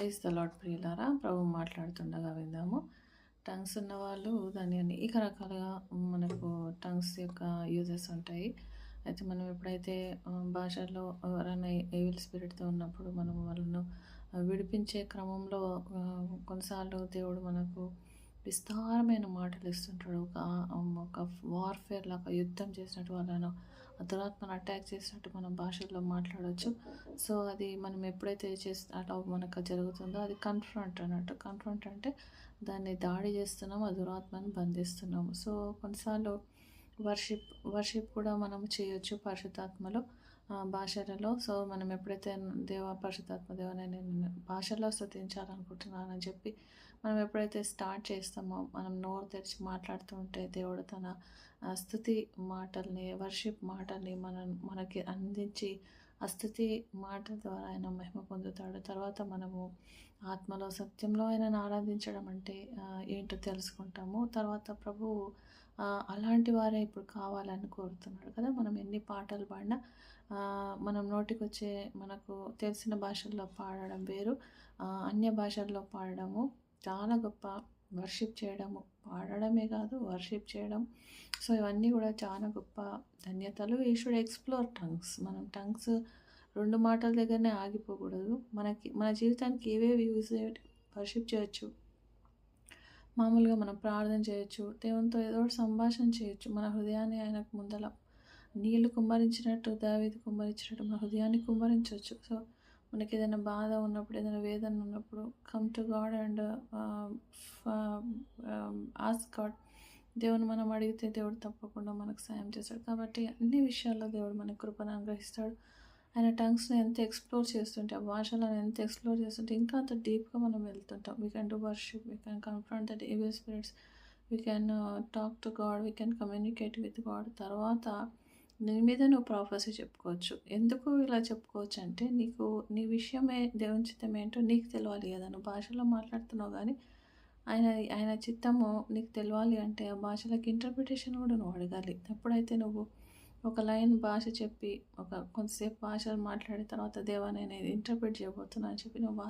Praise the lord ప్రియులారా, ప్రభు మాట్లాడుతుండగా విందాము. టంగ్స్ ఉన్నవాళ్ళు దాన్ని అనేక రకాలుగా మనకు టంగ్స్ యొక్క యూజెస్ ఉంటాయి. అయితే మనం ఎప్పుడైతే భాషల్లో ఎవరైనా ఏవిల్ స్పిరిట్‌తో ఉన్నప్పుడు మనం వాళ్ళను విడిపించే క్రమంలో కొన్నిసార్లు దేవుడు మనకు విస్తారమైన మాటలు ఇస్తుంటాడు. ఒక వార్‌ఫేర్ లాగా యుద్ధం చేసినట్టు వాళ్ళను దురాత్మను అటాక్ చేసినట్టు మనం భాషల్లో మాట్లాడొచ్చు. సో, అది మనం ఎప్పుడైతే అలా మనకు జరుగుతుందో అది కన్ఫ్రంట్ అన్నట్టు. కన్ఫ్రంట్ అంటే దాన్ని దాడి చేస్తున్నాము, ఆ దురాత్మని బంధిస్తున్నాము. సో, కొన్నిసార్లు వర్షిప్ కూడా మనం చేయొచ్చు పరిశుద్ధాత్మలో, భాషలలో. సో, మనం ఎప్పుడైతే పరిశుద్ధాత్మ దేవా నేను భాషలో స్తుతించాలనుకుంటున్నానని చెప్పి మనం ఎప్పుడైతే స్టార్ట్ చేస్తామో, మనం నోరు తెరిచి మాట్లాడుతూ ఉంటే దేవుడు తన స్తుతి మాటల్ని, వర్షిప్ మాటల్ని మనకి అందించి ఆ స్తుతి మాటల ద్వారా ఆయన మహిమ పొందుతాడు. తర్వాత మనము ఆత్మలో సత్యంలో ఆయనను ఆరాధించడం అంటే ఏంటో తెలుసుకుంటాము. తర్వాత ప్రభువు అలాంటి వారే ఇప్పుడు కావాలని కోరుతున్నాడు కదా! మనం ఎన్ని పాటలు పాడినా మనం నోటికొచ్చే మనకు తెలిసిన భాషల్లో పాడడం వేరు. అన్య భాషల్లో పాడడము చాలా గొప్ప. వర్షిప్ చేయడము, పాడడమే కాదు వర్షిప్ చేయడం. సో, ఇవన్నీ కూడా చాలా గొప్ప ధన్యతలు. We should explore tongues. మనం టంగ్స్ 2 మాటల దగ్గరనే ఆగిపోకూడదు. మన జీవితానికి ఏవేవి యూజ్ వర్షిప్ చేయొచ్చు. మామూలుగా మనం ప్రార్థన చేయొచ్చు. దేవునితో ఏదో ఒకటి సంభాషణ చేయొచ్చు. మన హృదయాన్ని ఆయనకు ముందల నీళ్లు కుమ్మరించినట్టు, దావీదు కుమ్మరించినట్టు మన హృదయాన్ని కుమ్మరించొచ్చు. సో, మనకేదైనా బాధ ఉన్నప్పుడు, ఏదైనా వేదన ఉన్నప్పుడు come to God and ask God. దేవుని మనం అడిగితే దేవుడు తప్పకుండా మనకు సాయం చేస్తాడు. కాబట్టి అన్ని విషయాల్లో దేవుడు మనకు కృపను అనుగ్రహిస్తాడు. ఆయన టంగ్స్‌ని ఎంత ఎక్స్‌ప్లోర్ చేస్తుంటే, ఆ భాషలను ఎంత ఎక్స్‌ప్లోర్ చేస్తుంటే ఇంకా అంత డీప్‌గా మనం వెళ్తుంటాం. We can do worship, we can confront that evil spirits, we can talk to God, we can communicate with God. తర్వాత నీ మీద నువ్వు ప్రాఫెసీ చెప్పుకోవచ్చు. ఎందుకు ఇలా చెప్పుకోవచ్చు అంటే, నీ విషయమే దేవుని చిత్తం ఏంటో నీకు తెలవాలి కదా! నువ్వు భాషలో మాట్లాడుతున్నావు కానీ ఆయన చిత్తము నీకు తెలవాలి అంటే ఆ భాషలకు ఇంటర్ప్రిటేషన్ కూడా నువ్వు అడగాలి. ఎప్పుడైతే నువ్వు ఒక లైన్ భాష చెప్పి కొంతసేపు భాషలు మాట్లాడిన తర్వాత దేవా నేను ఇది ఇంటర్ప్రిట్ చేయబోతున్నా అని చెప్పి నువ్వు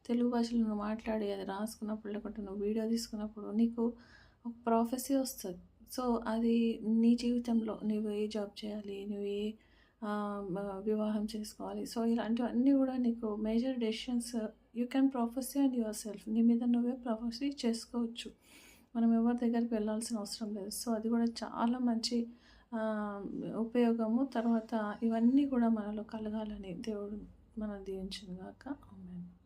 తెలుగు భాషలో నువ్వు మాట్లాడి అది రాసుకున్నప్పుడు, లేకుంటే నువ్వు వీడియో తీసుకున్నప్పుడు నీకు ఒక ప్రాఫెసీ వస్తుంది. సో, అది నీ జీవితంలో నువ్వు ఏ జాబ్ చేయాలి, నువ్వు ఏ వివాహం చేసుకోవాలి. సో, ఇలాంటివన్నీ కూడా నీకు major decisions you can ప్రొఫెసీ on your self. నీ మీద నువ్వే ప్రొఫెసీ చేసుకోవచ్చు. మనం ఎవరి దగ్గరికి వెళ్ళాల్సిన అవసరం లేదు. సో, అది కూడా చాలా మంచి ఉపయోగము. తర్వాత ఇవన్నీ కూడా మనలో కలగాలని దేవుడు మనల్ని దీవించును గాక. ఆమేన్.